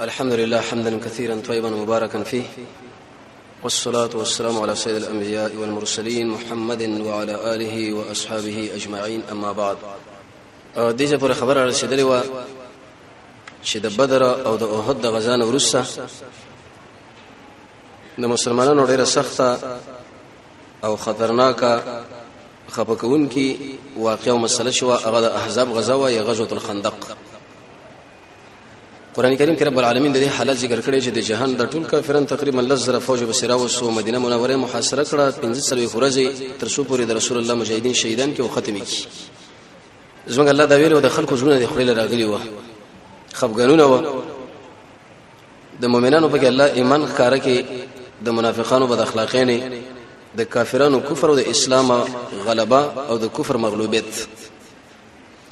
الحمد لله حمدا كثيرا طيبا مباركا فيه، والصلاة والسلام على سيد الأنبياء والمرسلين محمد وعلى آله وأصحابه أجمعين. أما بعد، دیجه پر خبر رسیدلی و چې د بدر او د احد د غزا نه وروسته د مسلمانانو ډیره سخته او خطرناکه خپکونکي واقعه مسله شو، هغه د احزاب غزا او غزوه الخندق. قران کریم کې رب العالمین د دې حالت ذکر کړی چې د جهان د ټول کافرانو تقریبا لزر فوج بسرا وسو مدینه منوره محاصره کړه 15 ورځې تر څو پورې د رسول الله مجاهدین شهیدان کې او ختمي کی. زمونږ الله دا ویلو د خلکو زړونه د خړل راغلي و، خفګانونه و، د مؤمنانو په کې الله ایمان ښکارا کې د منافقانو بد اخلاقین، د کافرانو کفر او د اسلام غلبه او د کفر مغلوبیت.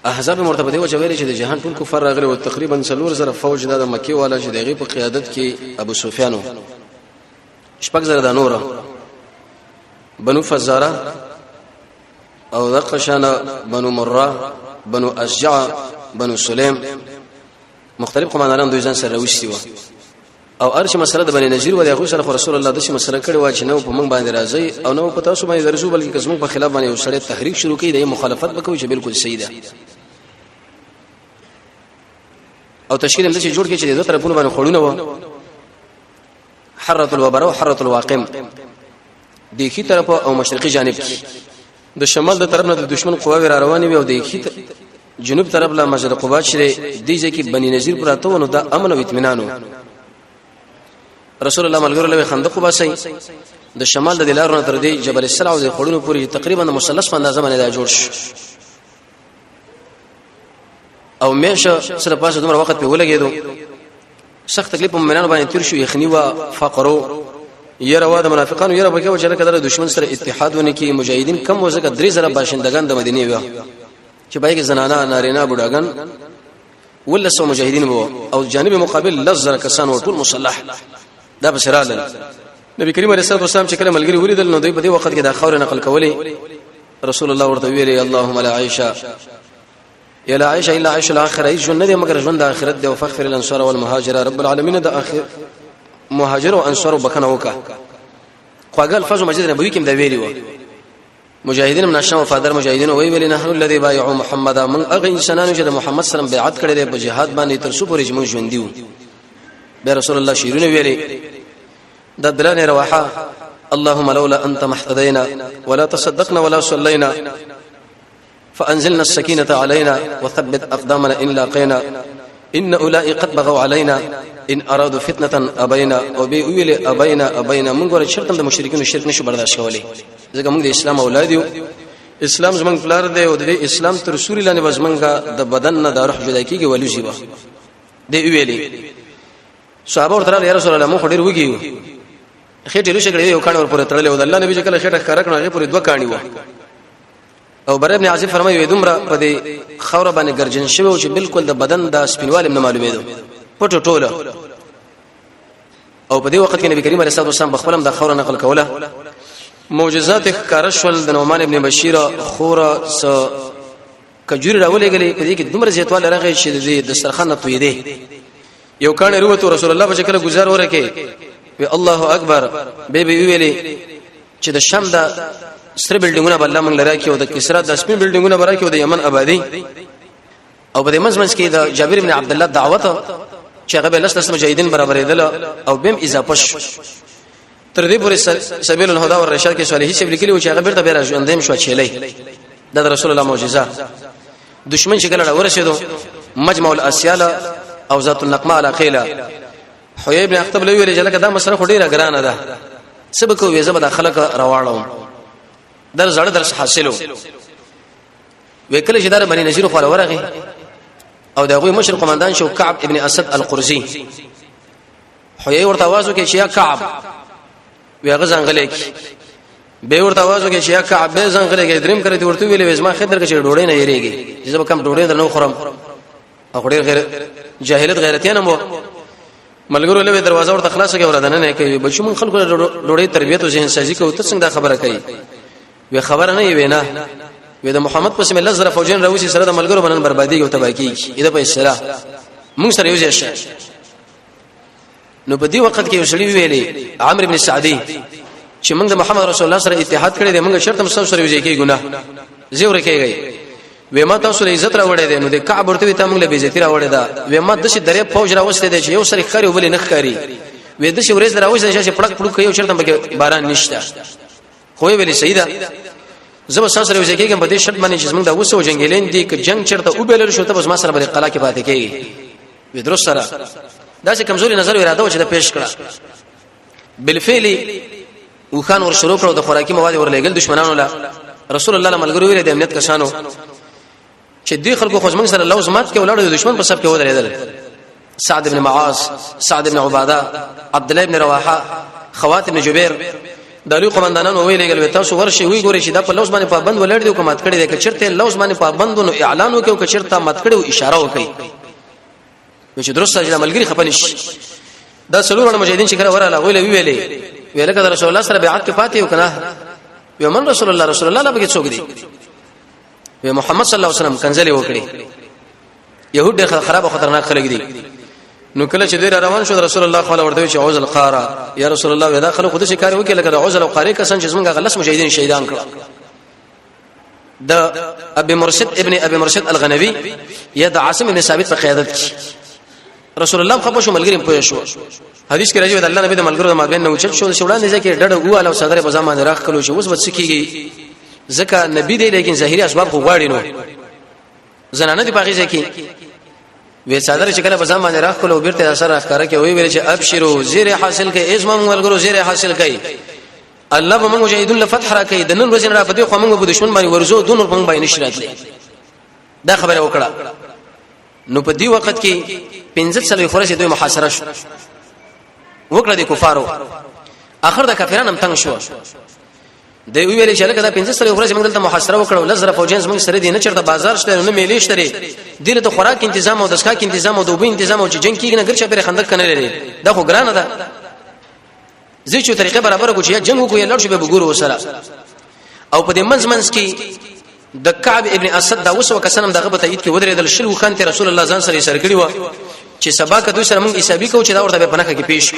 احزاب مرتبطه و چې ویل چې د جهان ټول کفر راغلي او تقریبا 4000 فوج د مکی والا چې دغه په قیادت کې ابو سفیان شپږ زره د نور بنو فزاره او دقشان بنو مره بنو اشجع بنو سلیم مختلف قومانداران دوی ځان سره وشتي و. او ارش مسله د بنی نذیر و د هغه سره رسول الله د شي مسله کړي و چې نو په موږ باندې راځي او نو په تاسو باندې درځو، بلکې قسم په خلاف باندې وسړی تحریک شروع کړي د مخالفت وکوي چې بالکل صحیح ده. او تشکیل هم د جوړ کړي چې د دوه طرفونو باندې خړونه و، حرۃ الوبر او حرۃ الواقم د کی طرف او مشرقي جانب د شمال د طرف نه د دشمن قواوی را روانې وي او د کی جنوب طرف لا مسجد قباء شری دیږي کې بنی نذیر پراته ونه د امن او اطمینان. رسول الله ملګرو له خندق وباسي د شمال د دلارونو تر دی جبل السلع او د خړونو پورې تقریبا مثلث په اندازه باندې دا جوړ شو او مېشه سره پاسه دومره وخت په ولګېدو، سخت تکلیف مومنانو باندې تیر شو، یخنی و فقرو یره وا د منافقانو یره بکه چې کله د دشمن سره اتحاد ونه کی مجاهدین کم وزګه 3000 باشندگان د مدینه و چې بایګه زنانه نارینه بډاګان ولسو مجاهدین وو او جانب مقابل لزر کسان او ټول مسلح دا بشراله. نبی کریم علیه الصلاه والسلام چې کله ملګری ولیدل نو دوی په دې وخت کې د خاور نقل کولی. رسول الله ورته ویلي اللهم لا عائشه یا لا عائشه الا عائشه الاخره، ای ژوند نه مگر ژوند د اخرت دی او فغفر الانصار والمهاجر رب العالمین د اخر مهاجر او انصار وبکنه وکا. خواږه الفاظ مسجد نبوي کې د ویلي و مجاهدین من الشام وفادر مجاهدین وی ویل نحن الذي بايعوا محمد، من اغه انسانانو چې د محمد سلام بیعت کړی دی په جهاد باندې تر څو پورې چې موږ ژوند دیو. به رسول الله شیرونه ویلي د بلال رواحه اللهم لولا انت ما اهتدينا ولا تصدقنا ولا صلينا فانزلنا السكينه علينا وثبت اقدامنا ان لاقينا ان اولئك قد بغوا علينا ان ارادوا فتنه ابينا او به ویل ابينا موږ ور شرط د مشرکین شرک نشو برداشت کولای، ځکه موږ د اسلام اولاد یو، اسلام زمنګ پلار دی او د اسلام تر رسول الله نه وزمنګه د بدن نه د روح جدا کیږي ولې جیبا دی ویلي. صحابه ورته یا رسول الله مو خډیر وګیو خېټه لږه کړې یو کانه ور پورې تړلې و د الله نبی چې کله خېټه ښکارا کړه هغه پورې دوه کانی و. او بر ابن عاصم فرمایي دومره په دې خوره باندې ګرځن شوی او چې بالکل د بدن د سپینوال نه معلومېدو پټو ټوله. او په دې وخت کې نبی کریم علیه الصلاه والسلام بخپلم د خوره نقل کوله. معجزات ښکارا شول د نعمان ابن بشیر خوره س کجوري راولېګلې په دې کې دومره زیاتواله راغی چې د دسترخوان توې دی. یو کانه وروته رسول الله په شکل گزار ورکه وی الله اکبر به ویلي چې د شام د سره بلډینګونه بل موږ لرا کې او د کسرا د سپین بلډینګونه برا کې او د یمن آبادی او په دې مزمنځ کې د جابر بن عبد الله دعوت چې هغه لسته مجاهدین برابرېدل او بهم اضافه شو تر دې پورې سبیل الهدى والرشاد کې صالحي چې لیکلي چې هغه بیرته بیره ژوندیم شو چيلې د رسول الله معجزه. دشمن چې کله ورسېدو مجمع الاسيال او ذات النقمه على قيله حوی ابن اخطب لوی ویل چې دا مسله خو ډیره ګرانه ده، سبق وې زبد خلک رواړو در زړه درس حاصلو. وکله چې دا بنی نذیر خو ورغه او دغه مشر قومندان شو کعب ابن اسد القرزي. حوی ورته आवाज وکړي چې یا کعب وی غزان غلیک به ورته आवाज وکړي چې یا کعب به ځان غلیک دریم کړی ورته ویلې زما خدر کې ډوړې نه یریږي چې زما کم ډوړې درنو خورم او ډېر غیر جاهلیت غیرتیان مو ملګرو له دروازه ورته خلاصه کې ورته نه کوي بچو من خلکو ډوړې تربیت او ذهن سازي کوي ته څنګه خبره کوي وی خبره نه وینا وی د محمد پس مله زره فوجین راوسی سره د ملګرو باندې بربادي او تباہي کیږي اې د په اصطلاح موږ سره یو ځای نو په دې وخت کې وسړي ویلې عمرو بن سعدي چې موږ د محمد رسول الله سره اتحاد کړی دی موږ شرط مسو سره وځي کې ګناه زیور کېږي و ما تاسو له عزت را وړې دی نو د کعب ورته ته موږ له عزت را وړې دا و ما د څه درې فوج را وسته دی چې یو سره خاري وبلې نه خاري و د څه ورځ را وسته چې پړک پړک یو شرط به باران نشته خو ویلې سیدا زب سره وځي کې په دې شرط باندې چې موږ دا وسو جنگیلین دي ک جنگ چرته وبلل شو ته بس ما سره به قلا کې پاتې کېږي و درست سره دا چې کمزوري نظر اراده و چې دا پیش کړه بالفعل وخان ور شروع کړو د خوراکي مواد ورلېګل دشمنانو لا رسول الله ملګرو ویل د امنیت کسانو چې دې خلکو خو موږ سره لوزمات کې ولاړو د دشمن په سب کې ودرېدل سعد بن معاذ سعد بن عباده عبد الله بن رواحه خوات بن جبیر دالو قومندانانو ویلېګل تاسو ورشي وی ګوري چې دا په لوز باندې پابند ولړ دي حکومت کړي دي چې چرته لوز باندې پابندونو اعلان وکړو چې چرته مت کړو اشاره وکړي چې درست چې ملګری خپنش دا څلور مجاهدین چې کړه وراله ویل کده رسول الله سره بیعت کې پاتې وکنه ومن رسول الله به څوک دی و محمد صلی الله علیه وسلم کنځلې وکړي يهود خراب او خطرناک خلک دي نو کله چې ډیر روان شو رسول الله صلی الله علیه وسلم چې عوز القاره یا رسول الله ودا خلک خود شي کار وکړي لکه عوز القاره کسان چې څنګه غلس مجاهدین شهیدان کړه د ابي مرشد الغنوي یا د عاصم بن ثابت په قیادت کې رسول الله خو شو ملګری په شو حدیث کې راځي د الله نبی د ملګرو د مابین نو چت شو شوړان دي چې ډډه واله او صدر په ځمان راخ کلو شو اوس بد سکیږي ځکه نبی دی لیکن ظاهري اسباب خو غواړي نو زنانه دی باغی ځکه وې صدر چې کله په ځمان راخ کلو بیرته اثر راخاره کې وی ویل چې ابشرو زیر حاصل کې اسمم ملګرو زیر حاصل کوي الله به موږ مجاهدون لفتح را کوي د نن ورځې را پدې خو موږ په دشمن باندې ورزو دونو په باندې نشراتلې دا خبره وکړه نو په دې وخت کې 15 خورشه دوی محاصره شو وکړه د کفارو اخر د کافرانو تنگ شو دوی ویل چې لکه دا 15 خورشه موږ دلته محاصره وکړو لزر فوجین موږ سره دي نه چرته بازار شته نه میلې شته دله ته خوراک تنظیم او د اسکا تنظیم او د وبې تنظیم او چې جنگ کېږي نه ګرځي پر خندق کنه لري دا خو ګرانه ده زه چې طریقې برابر کو چې جنگ کو یې لړ شو به وګورو سره او په دې منځ کې د کعب ابن اسد دا وسو کسانم دغه په تایید کې ودرېدل شلو خان ته رسول الله ځان سره سرګړي و چې سبا کدو سره موږ حسابي کوو چې دا ورته په نخښه کې پیش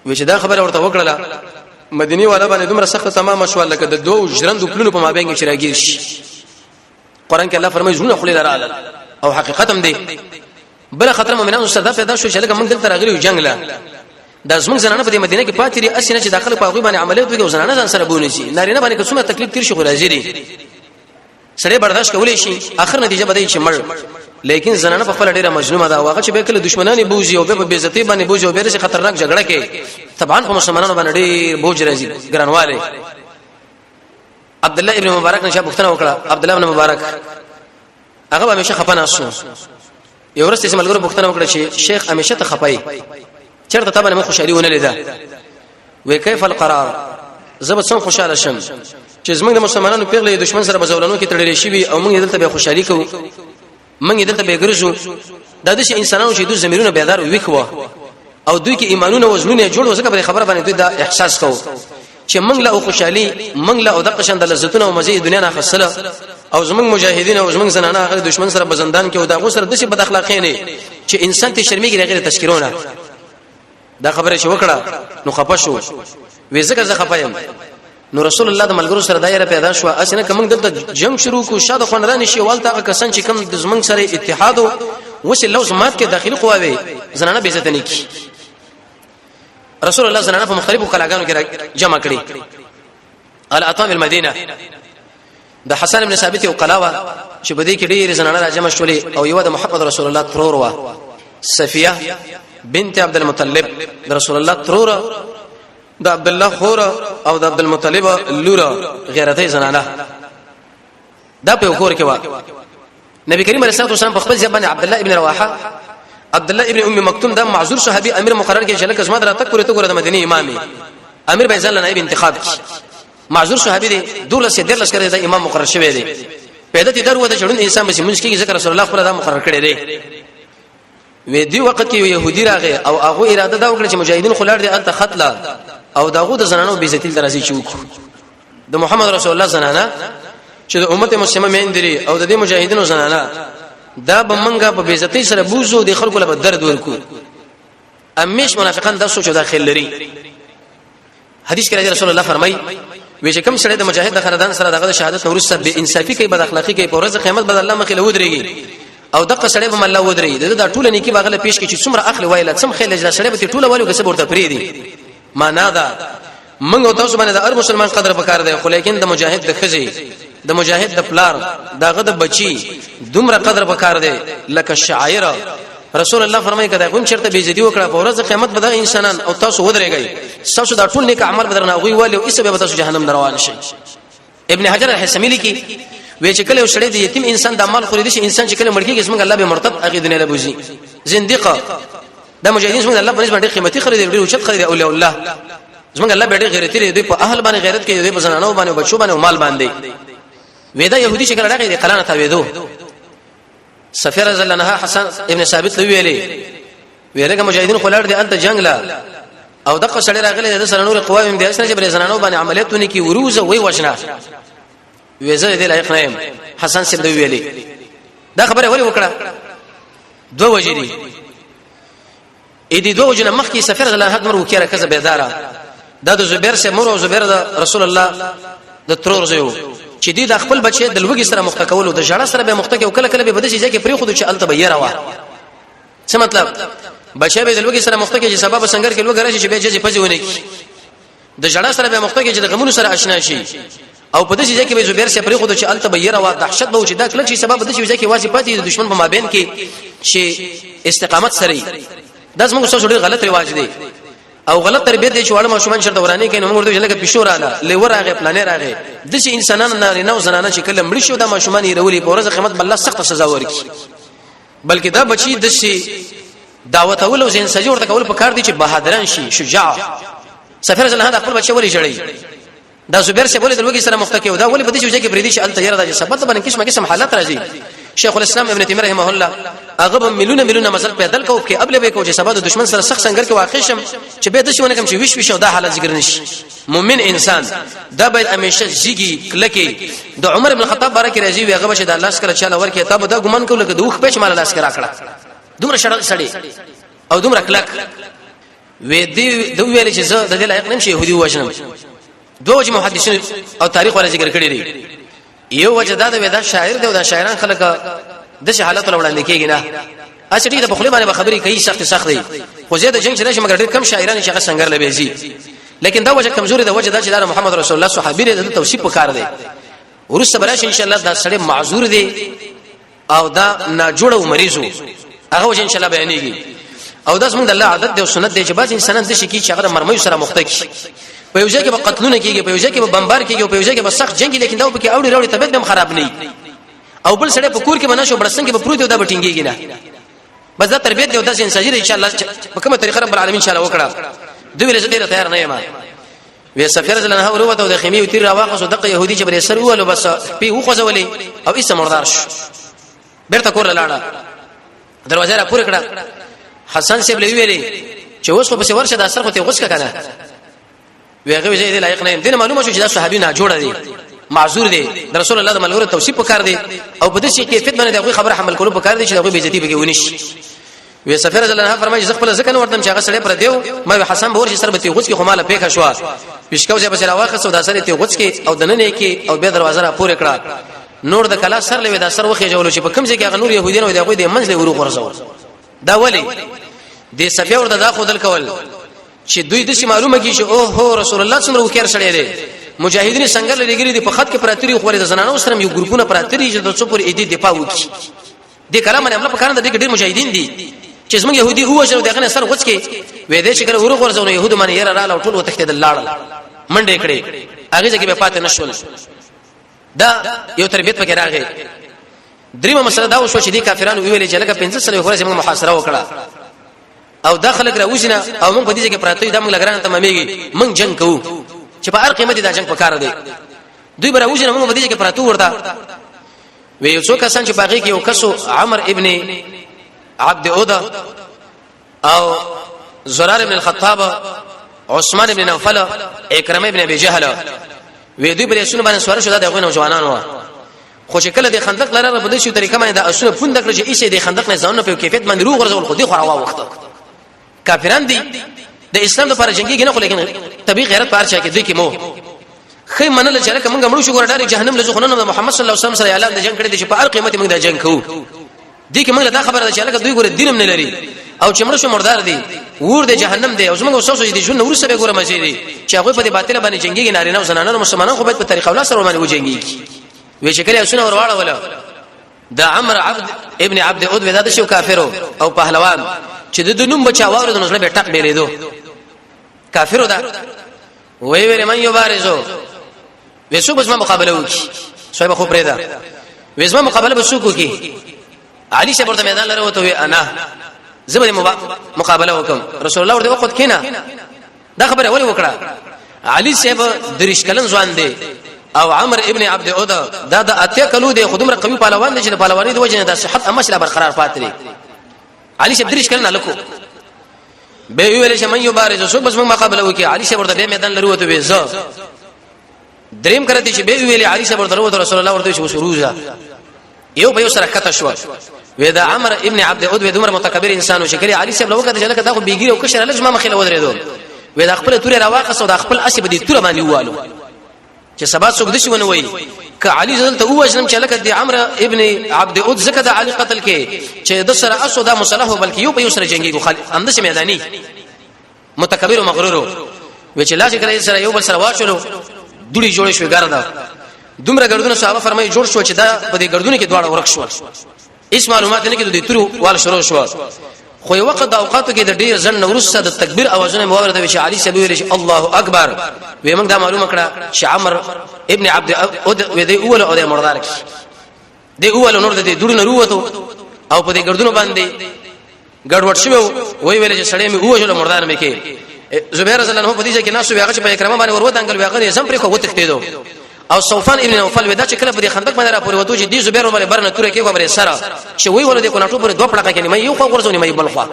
و چې دا خبره ورته وکړه مدینی والا باندې دومره سخت تمام شو لکه د دوه ژرندو پلونو په مابین کې شراګیر شي قران کې الله فرمایي زونه خلل رااله او حقیقت هم دی بل خطر مؤمنانو صدا پیدا شو چې لکه موږ دلته راغلي جنگ لا د زمون زنانه په مدینه کې پاتې دي اسنه چې داخله په غوي باندې عملیات وکړي زنانه ځان سره بونی شي نارینه باندې کومه تکلیف تیر شي خو راځي دي سره برداشت کولای شي اخر نتیجه بده شي مړ لیکن زنانه په خپل ډیره مجنونه ده واغه چې به کله دشمنانی بوزي او به عزت باندې بوزي او به خطرناک جګړه کې طبعا په مسلمانانو باندې ډیر بوج راځي ګرانواله عبد الله ابن مبارک نشه پوښتنه وکړه عبد الله ابن مبارک هغه همیشه خپانه شو یو ورځ چې ملګرو پوښتنه وکړه چې شیخ همیشه ته خپای چرته تبه مخ خوشالي ونه لیدا وې کیف القرار زبد څنګه خوشاله شم چې زمونږ د مسلمانانو پیغله دشمن سره بزولانو کې تړلې شي او موږ دلته به خوشالي کوو موږ دلته به ګرځو د دې انسانانو چې دوی زميرونه بیدار وکوا او دوی کې ایمانونه وزنونه جوړ وسکه په خبره باندې دوی دا احساس کوو چې موږ له خوشالي موږ له د قشن د لذتونو او مزه دنیا نه خصله او زمونږ مجاهدین او زمونږ زنانه هغه دشمن سره بزندان کې او دا غو سره د څه بد اخلاقی نه چې انسان ته شرمېږي غیر تذکرونه دا خبره چې وکړه نو خپه شو وې ځکه زه خپایم نو رسول الله د ملګرو سره دایره پیدا شو اسنه کوم دلته جنگ شروع کو شاده خاندان شي والته کسان چې کوم د زمنګ سره اتحاد وس لوز مات کې داخلي قواوي زنانه به عزت نه کی رسول الله زنانه په مختلفو کلاګانو کې جمع کړي على اطام المدينه د حسن بن ثابت او قلاوه چې بده کې ډېر زنانه را جمع شولې او یو د محمد رسول الله ترور وا صفیه بنت عبد المطلب رسول الله ترور د عبد الله خور او د عبد المطلب لور غیرته زنانه دا په کور کې وا نبی کریم علیه الصلاه والسلام په خپل ځبانه عبد الله ابن رواحه عبد الله ابن ام مکتوم دا معذور صحابي امیر مقرر کې شلک اسماء را تک پورې ته ګوره د مدینه امامي امیر بیزال نائب انتخاب معذور صحابي دی دوله سي درلس کړی دا امام مقرر شوی دی پیدا تی درو د چړون انسان به منځ کې ذکر رسول الله خپل دا مقرر کړی دی وې دی وخت کې يهودي راغی او هغه اراده دا وکړه چې مجاهدین خلار دي الته خطلا او داغه د زنانو بیزتیل درازي چوک د محمد رسول الله زنانه چې د امت مسلمه مېندري او د دې مجاهدینو زنانه دا بمنګه په بیزتی سره بوزو د خلکو له درد ورکو امیش منافقان د سوچ داخل لري حدیث کې رسول الله فرمای وی چې کوم سره د مجاهد د خاندان سره دغه شهادت نورسته به انصافي کوي بد اخلاقی کوي په ورځ قیامت بدل الله مخې له ودرېږي او دغه سره به الله ودرېږي دا ټول نیکی باغله پیش کې چې څومره اخلي وایله څم خېل اجر سره به ټول وایو کسب ورته پری دي معنا دا موږ او تاسو باندې د هر مسلمان قدر وکړ دی خو لیکن د مجاهد د خزي د مجاهد د پلار دغه د بچي دومره قدر وکړ دی لکه شاعر رسول الله فرمایي کدا کوم چرته بیزتی وکړه په ورځ قیامت به د انسانان او تاسو ودرېږئ تاسو دا ټول نیک عمل بدرنه غوي والي او ایسه به تاسو جهنم روان شي ابن حجر الحسمی لیکي وی چې کله شړې د یتیم انسان د مال خوري دي انسان چې کله مړ کېږي اسمه الله به مرتد عقیده نه لبوزي زنديقه دا مجاهدین څنګه الله په نسبت ډېر قیمتي خري دي ډېر اوچت خري دي اولیاء الله څنګه الله به ډېر غیرت لري دوی په اهل باندې غیرت کوي دوی په زنانو باندې بچو باندې مال باندې وېدا يهودي چې کله راغی د قلانه تا وېدو سفیر رضی الله عنه حسن ابن ثابت ویلګه مجاهدین خلار دي انت جنگ لا او دغه سړی راغلی د سره نور قوایم دي اسنه چې بر زنانو باندې عملیاتونه کی وروزه وی وښنا وېزه دې لایق نه حسن سید ویلې دا خبره ولې وکړه دوه وجري اې دې دوه وجنه مخکې سفیر رضی الله عنه مر وکړه کزه بيدارا د زبیر سے مر او زبیر د رسول الله د ترور زيو چې دې د خپل بچي د لوګي سره مختکول او د جړه سره به مختک او کله کله به بدشي ځکه پری خود چې الته بیر وا څه مطلب بچي به د لوګي سره مختک چې سبب څنګه کې لوګي راشي چې به جزي پځونه کی د جړه سره به مختک چې د غمونو سره آشنا شي او په دې ځکه به زبیر سے پری خود چې الته بیر وا دهشت به چې دا کله چې سبب د شي ځکه واجب پاتې د دشمن په مابین کې چې استقامت سره دا زموږ څه ډېر غلط رواج دی او غلط تربیت دي چې وړه ماشومان شرط ورانه کوي نو موږ ورته لکه پښور رااله لور هغه پلانې راغی د شي انسانانو نه زنانه چې کله مړ شو د ماشومان یې رولي په ورځ قیامت بل الله سخت سزا ورکړي بلکې دا بچي د شي دعوت اول او زین سجور ته کول په کار دي چې بهادران شي شجاع سفیر زله خپل بچي ولې جړی دا زبیر سے بوله د لوګي سره مختکی او دا ولې په دې چې کې بریدي چې ال تیار د سبب باندې قسم حالات راځي شیخ الاسلام ابن تیمیه رحمه الله هغه مليونه مسل پیدل کو کې قبل به کو چې سبب د دشمن سره سخت څنګه کې واقع شم چې به د شونه کوم چې وش دا حالت ذکر نشي مؤمن انسان دا به همیشه زیږي کلکه د عمر ابن الخطاب بارک راځي وی هغه بشه د الله سره چاله ورکه تاب دا ګمان کول کې دوخ پېچ مال الله سره راکړه دومره شړل سړی او دومره کلک وې دی دوی ویل چې زه د دې لایق نم شي يهودي وژنم دوه محدثین او تاریخ ولا ذکر کړی دی یو وجه دا د شاعر دی او د شاعران خلک د شه حالت وړاندې کېږي نه اچټی د بخله باندې خبرې کوي سخت دی خو زه د جنگ شنه مګر ډېر کم شاعران چې څنګه لبيزي لیکن دا وجه کمزوري د وجه دا چې د محمد رسول الله صحابي د توصیف وکړ دی ورسته براش ان شاء الله دا سړی معذور دی او دا ناجوړ او مریضو هغه وجه ان شاء الله بیانېږي او دا زموږ د الله عادت دی او سنت دی چې بعض انسانان د شي کې چې هغه مرمۍ سره مختکی په یو ځای کې به قتلونه کیږي په یو ځای کې به بمبار کیږي په یو ځای کې به سخت جنگ لیکن دا په کې اوړي راوړي طبيعت هم خراب نه او بل سړی په کور کې بناشو برسنګ کې به پروت دا بټینګيږي نه بس دا تربيت دی او دا انسان ان شاء الله په کومه طریقه رب العالمین ان شاء الله وکړه دوی له دې تیار نه یم وی سفیر زلنه وروته د خیمه تیر راواخص دغه يهودي چې بر سر ولو بس په وخصولې او ایسه مردار شو بیرته کور لاړه دروازه را پوره کړه حسن سیب لوي ویلي چې اوس خو په ورشه د اثر خو ته غوښ کنه ویغه وجه دې لایق نه دي معلومه شو چې دا صحابي نه جوړ دي معذور دي رسول الله د ملګرو توصیف وکړ دي او په دې شي کیفیت باندې دغه خبره حمل کولو وکړ دي چې دغه بیزتی بګي ونیش وی سفیر زلنه فرمایي چې خپل ځکه ورتم چې هغه سره پر دیو ما حسن بور چې سر به غوڅ کې خماله پیښه شو پښکاو ځای بس راواخه سودا سره ته غوڅ کې او دنه کې او به دروازه را پورې کړه نور د کلا سر لوي دا سر وخه جوړ چې په کوم ځای کې هغه نور يهوديان او دغه د منځله ورو غرزو دا ولی د سفیر ورته دا خودل کول چې دوی د شي معلومه کی چې او هو رسول الله څومره وکړ سړی دی مجاهدین څنګه لګری دي په خط کې پراتری خو د زنانو سره یو ګروپونه پراتری چې د څو پر ایدي دفاع وکړي د کلام نه عمل په کار د ډېر مجاهدین دي چې زموږ يهودي هو چې دغه سر غوڅ کې وې دې چې کله ورو ورځونه يهود باندې یې رااله ټول وتښتې د لاړ منډې کړې هغه ځکه به پاتې نشول دا یو تربيت پکې راغی دریمه مسله دا وشو چې دي کافرانو ویلې چې لکه 15 سنه خو زموږ محاصره وکړه او داخله کرا وښنه او موږ په دې کې پراته دا موږ لګران تمامېږي موږ جنگ کوو چې په هر قیمت دا جنگ پکاره دی دوی برا وښنه موږ په دې کې پراته ورته وی یو څوک اسان چې باغی کې یو کسو عمر ابن عبد اوده او زرار ابن الخطاب عثمان ابن نوفل اکرمه ابن ابي جهل وی دوی بل سونه باندې سوار شو دغه نوجوانانو خو چې کله د خندق لاره په دې شو طریقه باندې د اسونه پوند کړ چې ایسه د خندق نه ځانونه په کیفیت باندې روغ ورزول خو دې خو راو وخت کافران دي د اسلام لپاره جنگي نه خو لیکن طبي غیرت پار چا کې دوی کې مو خې منل چې لکه موږ مړو شو ګورډاري جهنم له ځخونه د محمد صلی الله علیه وسلم سره اعلان د جنگ کړی چې په هر قیمت موږ د جنگ کوو دي کې موږ دا خبره ده چې لکه دوی ګوره دینم نه لري او چې مړو شو مردار دي ور د جهنم دی او موږ وسوسه دي جن ورسره به ګوره مزي دي چې هغه په دې باطل باندې جنگي نارینه او زنانه مسلمانانو خو به په طریقه ولا سره باندې وجنګي وی چې کله اسونه ورواړه ولا دا عمر عبد ابن عبد عود ودا د شو کافرو او پهلوان چې د نوم بچا واره د نسله به ټک ډېرېدو کافرو دا وی ویل من یبارزو وسو بس ما مقابله وکي صاحب خو پرېدا وسما مقابله بسو کوي علي شه ورته میدان لره وته انا زبر مقابله وکم رسول الله ورته وقت کینا دا خبره ولې وکړه علي صاحب درش کلن ځوان دی او عمر ابن عبد عوده دا د اتیا کلو دی خودمره قوي پهلوان دی چې پهلواني د وجه نه د صحت امشله برقرار پاتري علي صاحب درش کلن لکو به ویل چې من یبارز سو بس مقابله وکي علي صاحب ورته میدان لره وته وېزه دریم کرتی چې به ویل علي صاحب ورته رسول الله ورته شو سروزه یو به سره کته شو ودا عمر ابن عبد عود ودمر متکبر انسان شکری علي صاحب لوګه چې لکه دا خو بیګری او کشر لږ ما مخله ودرېدو ودا خپل توري راواقص او د خپل اسی بدی تور باندې والو چې سبا څوک دشي ونه وای ک علي زلته هو جنم چې لکه د عمر ابن عبد عود زکه د علي قتل کې چې د سره اسو دا مصالح بلکې یو په یو سره جنگي خو اندش میداني متکبر او مغرور و چې لاس کړی سره یو بل سره واچلو دوړي جوړ شو ګرځا دومره ګردونه صحابه فرمایي جوړ شو چې دا په دې ګردونه کې دواړه ورک شو هیڅ معلومات نه کېدو د تورو وال شروع شو خو یو وخت د اوقاتو کې د ډیر ځن نورسته د تکبیر اوازونه مواورده چې علي صلی الله الله اکبر وې موږ دا معلومه کړه چې عمر ابن عبد عود وې دی اول او د مردار کې دی اول نور د دې دوړو نروته او په دې ګردونه باندې ګډوډ شو وې ویل چې سړی مې اوجل مردار مې کې زبیر رضی الله عنه په دې کې ناسو بیاغه چې په اکرامه باندې ورو دنګل بیاغه زم پرې خو وتښتیدو او صوفان ابن نوفل ودا چې کله په خندق باندې را پورې وته چې دې زبیر باندې برنه تورې کې کومره سره چې وی ولدي کو ناټو پر دوه پړه کې مې یو خو ورزونی مې بل خو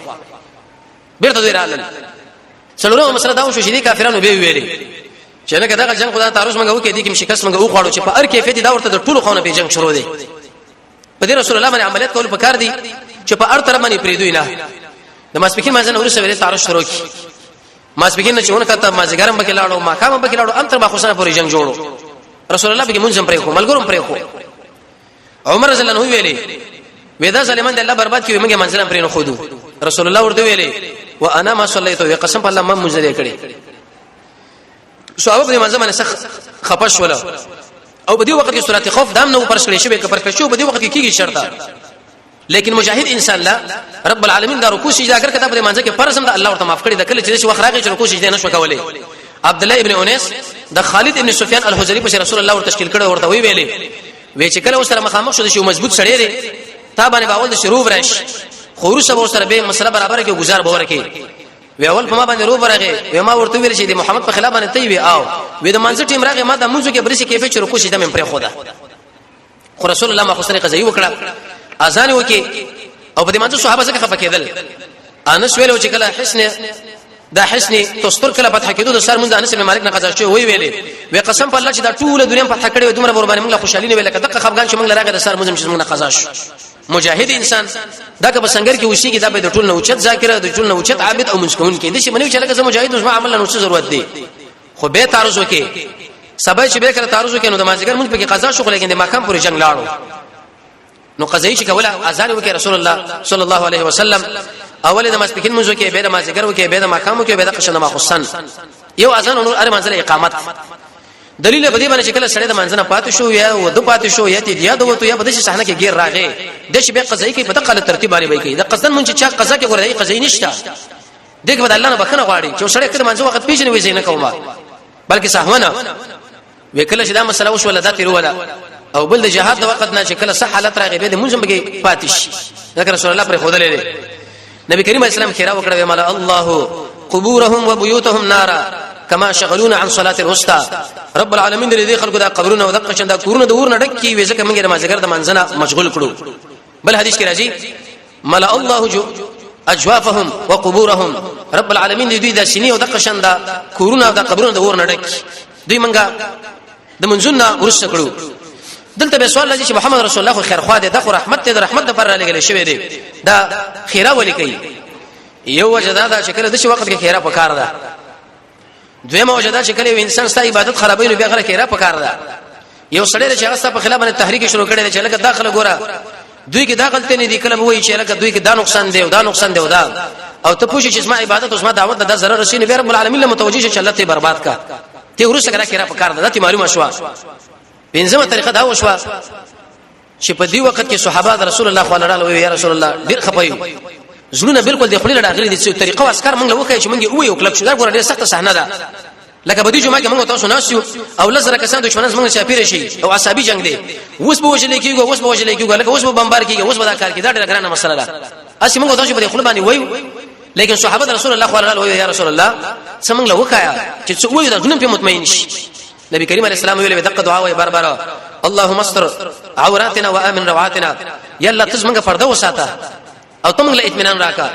بیرته دی رالل څلورو مسله دا شو چې دي کافرانو به ویلي چې لکه دا جنگ خدای تعرض منغو کې دي کې شکست منغو خواړو چې په هر کیفیت دا ورته د ټولو خونه به جنگ شروع دي په دې رسول الله باندې عملیات کول پکار دي چې په هر طرف باندې پریدوی نه د ماسپکین مازن ورسره ویل تعرض شروع کی ماسپکین نه چونه کته مازګرم بکې لاړو ماقام بکې لاړو انتر با خوشانه پورې جنگ جوړو رسول الله به منځم پرې خو ملګروم پرې خو عمر رضی الله عنه ویلي ودا ظالمان د الله برباد کیږي موږ منځم پرې نه خودو رسول الله ورته ویلي وانا ما صلیت وقسم بالله ما منځلې کړي صحابه په منځم باندې خپش ولا او په دې وخت کې سورته خوف دام نو پر شړې شوی کفر کړو په دې وخت کې کیږي شرطه لیکن مجاهد انسان لا رب العالمین دا رکوع سجده اگر کتاب د منځ کې فرض هم د الله ورته معاف کړي د کله چې وخت راغی چې رکوع سجده نشو کولای عبد الله ابن انیس د خالد ابن سفیان الحجری په رسول الله ورته تشکیل کړو ورته وی ویلې وی چې کله سره مخامخ شو د شی مضبوط سړی دی تا باندې باول د شروع راش خورو سبا سره به مسله برابر کې گزار باور کې وی اول په ما باندې رو برغه وی ما ورته ویل چې د محمد په خلاف باندې تی وی او وی د منځ ټیم راغی ما د منځو کې برسي کیفیت چې رکوع سجده مې پر خدا خو رسول الله ما خو سره قضیه وکړه اذان وکي او په دې منځ صحابه څخه خفه کېدل انس ویلو چې کله حسن دا حسن تستر کله فتح کېدو د سر منځ انس بن مالک نه قضا شو وی ویلې وی قسم په الله چې دا ټول دنیا فتح کړي دومره ور باندې موږ خوشالي نه ویل کده خفغان چې موږ لراغه د سر منځ چې موږ قضا شو مجاهد انسان دا که بسنګر کې وشي کې دا به د ټول نو چت ذاکره د ټول نو چت عابد او منسکون کې دي چې منو چې لکه مجاهد اوس ما عمل نه څه ضرورت دی خو به تعرض وکي سبا چې به کړه تعرض وکي نو د مازیګر موږ په کې قضا شو لیکن د مقام پورې جنگ لاړو نو قضیه چې کوله اذان وکي رسول الله صلی الله علیه وسلم اول د مسبکین منځو کې به د مازیګر وکي به د مقام وکي به د قشنه مخصن یو اذان نور ار منزل اقامت دلیل به دې باندې چې کله سړی د منځنه پاتې شو یا ود پاتې شو یا دې یاد وته یا په دې صحنه کې غیر راغی د شی به قضیه کې په دقه ترتیب باندې وایي د قصدن مونږ چې قضا کې غوړې قضیه نشته دغه بد الله نه بخنه غواړي چې سړی کله منځو وخت پیژنې وځي نه کومه بلکې صحونه وکله چې دا مسله وشو ولا ذات ولا او بل د جهاد د وخت نه چې کله صح حالت راغی به د مونږ به پاتې شي ذکر رسول الله پر خود لري نبی کریم اسلام خیره وکړه مال الله قبورهم وبيوتهم نارا كما شغلون عن صلاه الوسطى رب العالمین دې خلکو دا قبرونه او دغه چنده کورونه د ورنه ډکی وې ځکه موږ نمازګر د منځنه مشغول کړو بل حدیث کې راځي ملأ الله اجوافهم وقبورهم رب العالمین دې د سینې او دغه چنده کورونه او د قبرونه د ورنه ډکی دوی منګه د منځونه ورسره کړو دلته به سوال لږی چې محمد رسول الله خو خیر خوا دې د رحمت د رحمت د پر لګل شوی دی دا خیره ولي کوي یو وجدا دا چې کله د شي وخت کې خیره پکار ده دویمه وجدا چې کله انسان ستاسو عبادت خرابوي نو بیا غره خیره پکار ده یو سړی چې هغه ستاسو په خلاف باندې تحریک شروع کړي چې لکه داخله ګوره دوی کې داخل ته نه دي کله وایي چې لکه دوی کې دا نقصان دی او دا نقصان دی او دا او ته پوښتنه چې اسما عبادت او اسما دعوت د ضرر رسین به رب العالمین له متوجه چې الله ته برباد کا ته ورسره غره خیره پکار ده ته معلومه شو پنځمه طریقه دا وشو چې په دې وخت کې صحابه رسول الله صلی الله علیه و یا رسول الله ډیر خپایو زړونه بالکل د خپل راغلي دي چې طریقه واسکار موږ وکړي چې موږ وې او کلک شو دا ګوره ډیر سخت صحنه ده لکه بدی جمعه کې موږ تاسو ناسیو او لزر کسان دښمنان موږ شاپیر شي او عصبي جنگ دی اوس به وجلې کیږي اوس به وجلې کیږي لکه اوس به بمبار کیږي اوس به دا کار کیږي دا ډیره ګرانه مسله ده اسی موږ تاسو په خپل باندې وایو لیکن صحابه رسول الله صلی الله علیه و یا رسول الله څنګه وکایا چې څو وایو دا غنم په مطمئن شي نبی کریم علیه السلام ویل دغه دعا وای بار اللهم استر عوراتنا وامن روعاتنا یا الله تاسو موږ پرده وساته او ته موږ له اطمینان راکا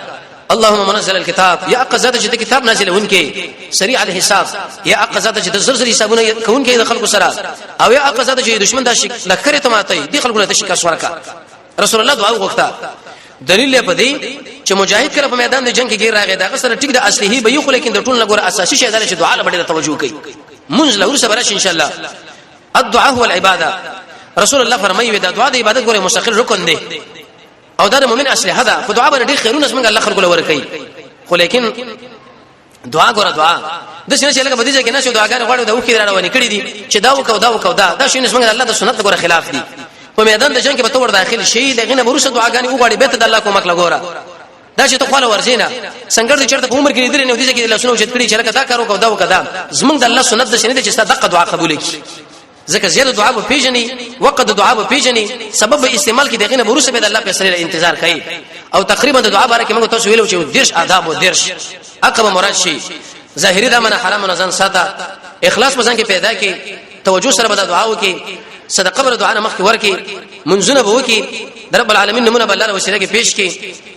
اللهم منزل الكتاب یا اقزاده چې کتاب نازلونکې سریع الحساب یا اقزاده چې د زرزر حسابونه کوونکې د خلکو سره او یا اقزاده چې دشمن د شک لکره ته ماته دي خلکو ته شکایت ورکا رسول الله دعا وغوښته دلیل په دې چې مجاهد کله په میدان د جنگ کې ګیر راغی دا سره ټیک د اصلي به یو خو لیکن د ټول لګور اساسي شی دا چې دعا له ډیره توجه کوي منځ له ورسره برش ان شاء الله الدعاء هو العباده رسول الله فرمایي دا دعا د عبادت ګوره مستقل رکن دی او دا د مؤمن اصله ده په دعا باندې ډیر خیرونه څنګه الله خلق له ورکي خو لیکن دعا ګوره دعا د شنه چې لکه بدیجه کې نشو دعاګانې غواړي دا وکړي راوړي کړي دي چې دا وکاو دا شنه څنګه الله د سنت ګوره خلاف دي په میدان د جنگ کې به تور داخل شي دغه نه ورسره دعاګانې وغواړي به ته د الله کومک لګوره دا چې ته خپل ورزینا څنګه د چرته په عمر کې لیدل نه ودی چې الله سنو چې کړي چې لکه دا کارو کو دا وکدا زمونږ د الله سنت د شنه چې ستاسو دغه دعا قبول کړي ځکه زیاده دعا به پیژني وقت د دعا به پیژني سبب استعمال کې دغه نه ورسره به الله په سره انتظار کوي او تقریبا د دعا باره کې موږ تاسو ویلو چې درش آداب او درش عقب مراد شي ظاهري دا منه حرام نه ځان ساته اخلاص مزن کې پیدا کې توجه سره به دعا وکي صدقه بر دعا نه مخ ورکی منځونه به وکي رب العالمین نمونه بل الله وسیله کې پیش کې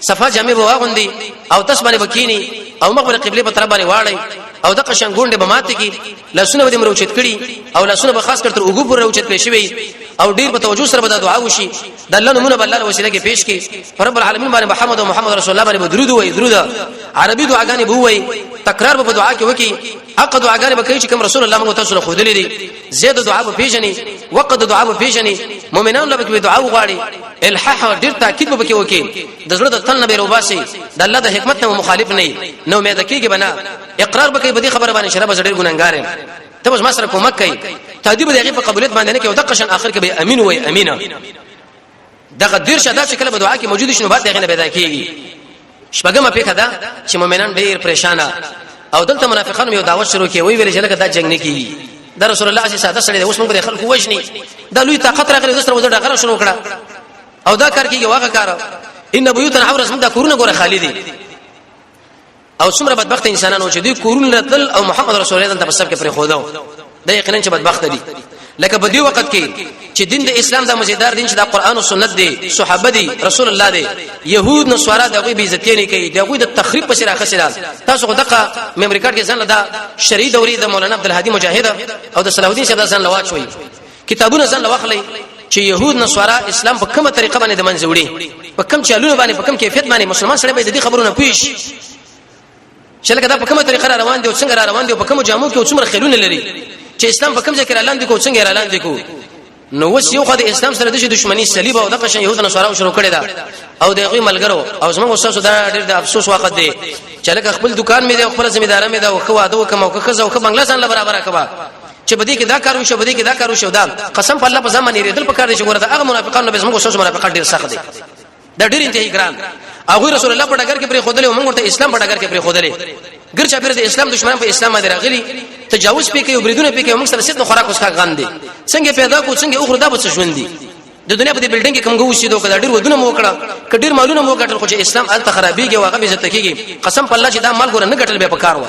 صفه جامع به واغوندي او تسبانه بکینی او مقبل قبله په طرف باندې واړی او د قشن ګونډه به ماته کې لاسونه به مروچت کړي او لاسونه به خاص کر تر وګو پر روچت کړي شوی او ډیر په توجه سره به دعا وشي د الله نمونه بل الله وسیله کې پیش کې رب العالمین باندې محمد او محمد رسول الله باندې درود وای درود عربي دعاګانې به وای تکرار به دعا کې وکي حق دعاګانې به کوي چې کوم رسول الله موږ تاسو له خود لیدي زیاده دعا به پیژني وقت دعا به پیژني مؤمنان له به دعا وغواړي الحاح ډیر تاکید به وکي د زړه د تل نه به روباسي د الله د حکمت نه مخالف نه نو امید کیږي بنا اقرار به کوي بدی خبره باندې شراب زړه ګناګار ته بس ما سره کومک کوي تادیب دغه په قبولیت باندې نه کوي او د قشن اخر کې به امین وای امینه دغه ډیر شاده چې کله په دعا کې موجود شنو بعد دغه نه پیدا کیږي شپږمه په کده چې مؤمنان ډیر پریشانه او دلته منافقان یو دعوت شروع کوي وی ویل چې لکه دا جنگ نه کیږي دا رسول الله صلی الله علیه وسلم اوس موږ د خلکو وښني دا لوی طاقت راغلی د سره وځه غره شروع کړه او دا کار کیږي واغه کار ان بيوتنا عورس موږ دا کورونه ګوره خالی دي او څومره بدبخت انسانانو چې دوی کورونه راتل او محمد رسول الله ته په سب کې پرې خودو دا یقینا چې بدبخت دي لکه په دې وخت کې چې دین د اسلام د مزیدار دین چې د قران او سنت دی صحابه دي رسول الله دی يهود نصارا دغه به عزت نه کوي دغه د تخریب په سره خسرال تاسو دغه ممبر کارت کې ځان لدا شری دوري د مولانا عبد الهادي مجاهد او د صلاح الدین صاحب ځان لواچ وي کتابونه ځان لواخلي چې يهود نصارا اسلام په کومه طریقه باندې د منځوړي په کوم چالونه باندې په کوم کیفیت باندې مسلمان سره به د دې خبرونه پېښ چې لکه دا په کومه طریقه روان دي او څنګه روان دي او په کومه جامو کې څومره خلونه لري چې اسلام په کوم ځای کې اعلان دي کو څنګه اعلان دي کو نو وس یو خدای اسلام سره د دښمنی صلیب او دغه شی يهود نصارا شروع کړی دا او دغه ملګرو او زموږ استاد دا ډېر د افسوس وخت دی چې لکه خپل دکان مې دی خپل ځمیدار مې دا او خو واده کوم او خزه او بنگلا ځان برابر کړه چې بدی کې دا کارو شو بدی کې دا کارو شو دا قسم په الله په ځمانه ریدل په کار دي چې ګوره هغه منافقانو به زموږ استاد منافقان ډېر سخت دي دا ډېر انتهایی ګران هغه رسول الله په ډګر کې پرې خودلې او موږ ورته اسلام په ډګر کې پرې خودلې ګر چا پیر د اسلام دشمنان په اسلام باندې راغلي تجاوز پې کوي بریدونه پې کوي موږ سره ست نو خوراک اوسه غاندي څنګه پیدا کو څنګه اخر دا بچ ژوند دي د دنیا په دې بلډینګ کې کوم غوښې دوه کډیر ودونه مو کړه کډیر مالونه مو کټل خو چې اسلام الته خرابېږي واغه عزت کېږي قسم په الله چې دا مال ګور نه کټل به پکار و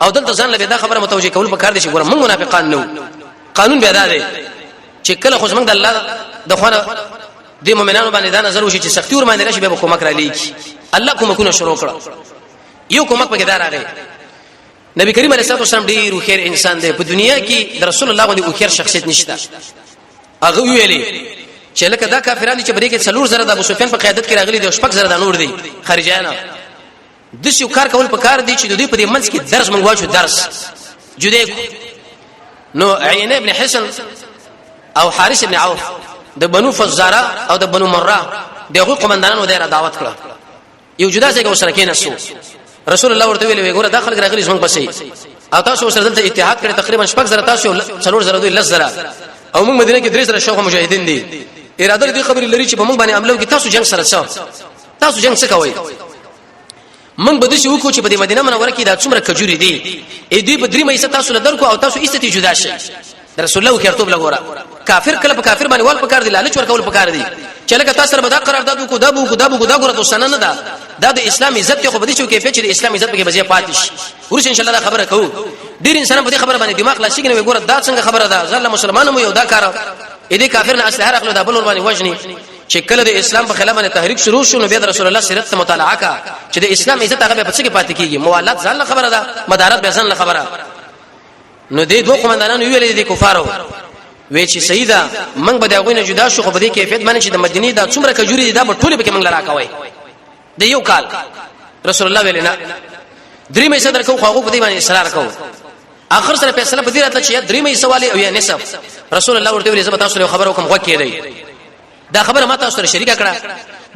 او دلته ځان له دا خبره متوجه کول پکار دي چې ګور موږ منافقان نو قانون به ادا دي چې کله خو موږ د الله د خوانه د مؤمنانو باندې دا نظر وشي چې سختي ور باندې راشي به کومک را لیکي الله کومکونه شروع کړه یو کومک پکې دار راغی نبی کریم علیه الصلاه والسلام ډیر خیر انسان دی په دنیا کې د رسول الله باندې او خیر شخصیت نشته هغه ویلي چې لکه دا کافرانو چې بریګه څلور زره د ابو سفیان په قیادت کې راغلي دي او شپږ زره د نور دي خارجيانه د شو کار کول په کار دي چې د دې په منځ کې درس منغوا شو درس جدي نو عین ابن حسن او حارث ابن عوف د بنو فزاره او د بنو مره دغه قومندانانو دایره دعوت کړه یو جدا ځای کې وسره کېنسو رسول الله ورته ویل وګوره داخل راغلی څنګه پسې او تاسو سره دلته اتحاد کړی تقریبا 6 زره تاسو 4 زره دوی 10 زره او موږ مدینه کې 3 زره شوخ مجاهدین دي اراده دې خبرې لري چې په موږ باندې عملو کې تاسو جنگ سره تاسو جنگ څه کوئ من بده شو کو چې په مدینه منوره کې دا څومره کجوري دي اې دوی په درې مې تاسو له درکو او تاسو ایستې جدا شي رسول الله کړتوب لګورا کافر کله په کافر باندې وال پکار دي لالچ ورکول پکار دي چې لکه تاسو سره بدا قرارداد کو دا ګره دوستانه نه ده د اسلام عزت خو بده شو کې چې د اسلام عزت به بځه پاتې شي ورس ان شاء الله خبره کوو ډیر انسان په دې خبره باندې دماغ لا شي کنه وګوره دا څنګه خبره ده ځل مسلمانانو مو یو دا کار دې کافر نه اصله راخلو دا بل باندې وجني چې کله د اسلام په خلاف باندې تحریک شروع شو نو بیا رسول الله سیرت مطالعه کا چې د اسلام عزت هغه په څه کې پاتې کیږي موالات ځل خبره ده مدارت به ځل خبره نو دې دوه قومندانانو ویلې دي کفارو وی چې سیدا موږ به دا غوینه جدا شو خو په دې کیفیت باندې چې د مدینه دا څومره کجوري دي دا په ټوله به موږ لرا کوي د یو کال رسول الله ویل نه درې مې صدر کو خو په دې باندې اصرار کو اخر سره فیصله په دې راتله چې درې مې سوالي او یا نصف رسول الله ورته ویل زه به تاسو له خبرو کوم غوکې دی دا خبره ما تاسو سره شریکه کړه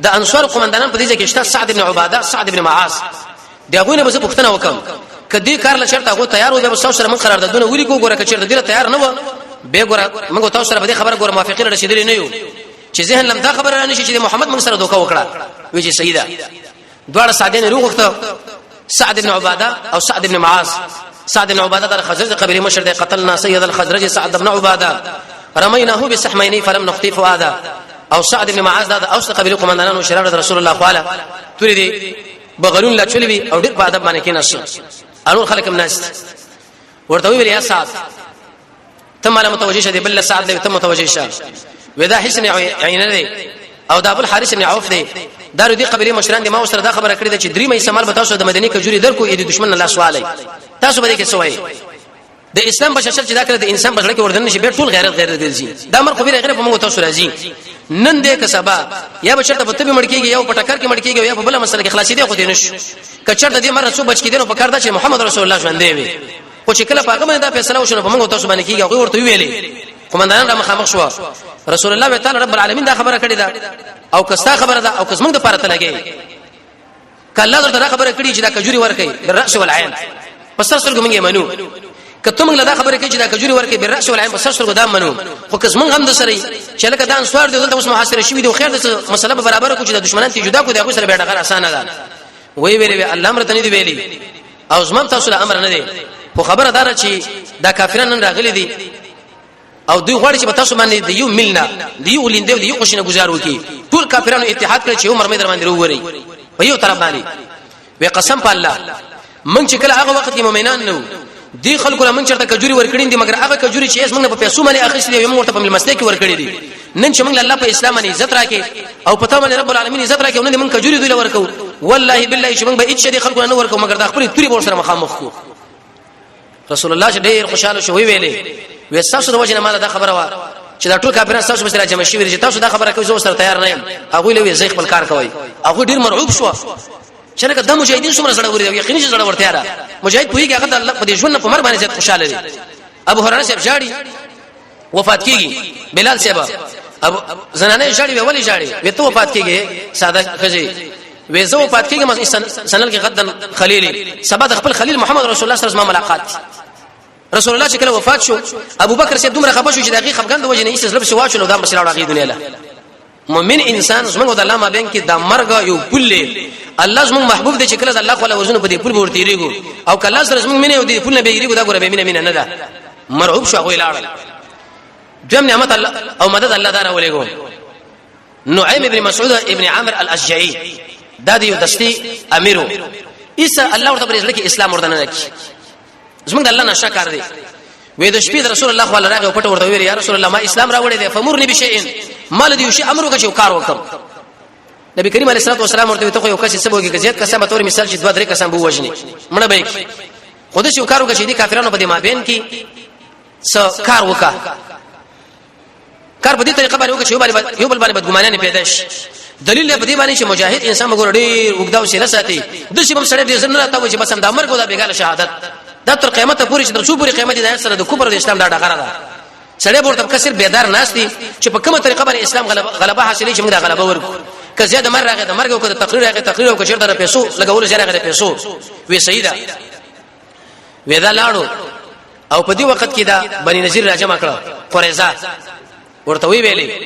د انصار قومندانان په دې کې شته سعد ابن عباده سعد ابن معاذ دا غوینه به پښتنه وکم کدی کار له شرط هغه تیار و به تاسو سره من قراردادونه ولي کو ګوره کچر د دې تیار نه و به ګوره موږ تاسو سره به خبره ګوره موافقین رسیدلی نه یو چې ذهن لم دا خبره نه شي چې محمد موږ سره دوکا وکړه وی چې سیدا دواړه سعدین روغته سعد بن عباده او سعد بن معاذ سعد بن عباده د خزرج قبيله مشر دی قتلنا سيد الخزرج سعد بن عباده رميناه بسحمين فلم نخطي فؤادا او سعد بن معاذ د اوس قبيله قومندانانو شرار رسول الله تعالی توري دي بغلون لا چلوي او ډېر په ادب باندې کې نشه انور خلک مناست ورته ویل یا سعد تم على متوجه شه بل سعد له تم متوجه شه ودا حسن عین دی او دا ابو الحارث بن عوف دی دارو دی قبيله مشران دي ما سره دا خبره کړې ده چې درې مې استعمال به تاسو د مدینه کجوري درکو اې د دشمن الله سوالي تاسو به کې سوای د اسلام بششل چې دا کړ د انسان بغړ کې وردن نشي به ټول غیرت دي دا مر خو به غیر په موږ تاسو راځي نن دې کسبا یا بچته په تبي مړکیږي یا په ټکر کې مړکیږي یا په بل مسله کې خلاصي دی خو دې نش کچر دې مر څو بچ کې دینو په کار دا چې محمد رسول الله ژوند دی خو چې کله پاګه باندې دا فیصله وشو په موږ تاسو باندې کیږي هغه ورته ویلې قومندان را مخامخ شو رسول الله تعالی رب العالمین دا خبره کړې ده او کستا خبره ده او کس موږ د پاره ته لګي کله دا خبره کړې چې دا کجوري ورکې بالراس والعين پس سره موږ یې منو کته موږ دا خبره کړې چې دا کجوري ورکې بالراس والعين پس سره دا منو خو کس موږ هم د سره چې لکه دا انسوار دي دلته اوس محاصره شوی دی خیر د مسله برابر کو چې د دشمنان ته جدا کو دی خو سره به ډغه اسانه ده وی ویلې الله امر ته نه دی ویلي او زمم تاسو له امر نه دی خو خبره دار چې دا کافرانو راغلي دي او دوی غواړي چې تاسو باندې د یو ملنا دی یو لیندې دی یو خوشنه گزار وکي ټول کافرانو اتحاد کړي چې عمر مې در باندې ورووري په یو طرف باندې وی قسم په الله مونږ چې کله هغه وخت کې مؤمنان نو دی خلکو له مونږ چرته کجوري ورکړین دي مګر هغه کجوري چې اسمنه په پیسو باندې اخیستې یو موږ ته په مسله کې ورکړې دي نن چې موږ الله په اسلام باندې عزت راکې او پتا باندې رب العالمین عزت راکې نن موږ کجوري دوی ورکو والله بالله چې موږ به هیڅ شي خلکو نه ورکو مګر د خپل توري بور سره مخامخ کو رسول الله ډېر خوشاله شو ویلې وساسو د وجه نه دا خبره وا چې دا ټول کافرانو تاسو به سره جمع شي چې تاسو دا خبره کوي زه سره تیار نه یم هغه له زیخ خپل کار کوي هغه ډیر مرعوب شو چې لکه د مجاهدین څومره زړه وري یقیني چې زړه ورته یاره مجاهد پویږي هغه د الله په دې ژوند په مر باندې زیات خوشاله دي ابو هريره صاحب جاړي وفات کیږي بلال صاحب ابو زنانه جاړي ولی جاړي وته وفات کیږي ساده خزي وېزه وفات کیږي مې سنل کې غدن خلیل سبا د خپل خلیل محمد رسول الله صلی الله علیه وسلم ملاقات رسول الله چې کله وفات شو ابو بکر صاحب دومره خپه شو چې دقیق خفګان د وجه نه ایستل شو واچو دا مسله راغی دنیا له مؤمن انسان زمونږ د الله ما بین کې د مرګ یو پل الله زمونږ محبوب دی چې کله د الله خو له ورزونه په دې پل ورته ریګو او کله سره زمونږ مینه او دې پل نه بیریګو دا ګوره به مینه نه ده مرعوب شو غوي لاړ دیم نعمت الله او مدد الله دار ولېګو نعیم ابن مسعود ابن عامر الاشجعي دا دی دستی امیرو عیسی الله ورته پرېږل کې اسلام ورته نه کی زمونږ د الله نشه کار دی وې د شپې رسول الله صلی الله علیه و پټ ورته ویل یا رسول الله ما اسلام راوړی دی فمرني بشیء مال دی شي امر وکړو کار وکم نبی کریم علیه الصلاه والسلام ورته ته خو یو کس سبوږي زیات کسان به تور مثال چې دوه درې کسان به وژني مړه به خود شي کار وکړي دي کافرانو په دې مابین کې څه کار وکا کار په دې طریقه باندې وکړي یو بل باندې بدګمانه نه پیدا شي دلیل په دې باندې چې مجاهد انسان وګور ډیر وګداو سره ساتي د شي بم سره دې زنه راته وي چې بس هم د امر کو دا بیګاله شهادت دا تر قیامت پورې چې تر څو پورې قیامت د سره د کفر د اسلام دا ډغره ده سړی ورته کثیر بیدار ناس دي چې په کومه طریقه باندې اسلام غلبه حاصلې چې موږ غلبه ورکو که زیاده مر راغی د مرګ او که تقریر راغی تقریر او که چیرته د پیسو لګول زیاده راغی پیسو وی سیدا ودا لاړو او په دې وخت کې دا بنی نذیر راجمع کړه قریظه ورته وی ویلې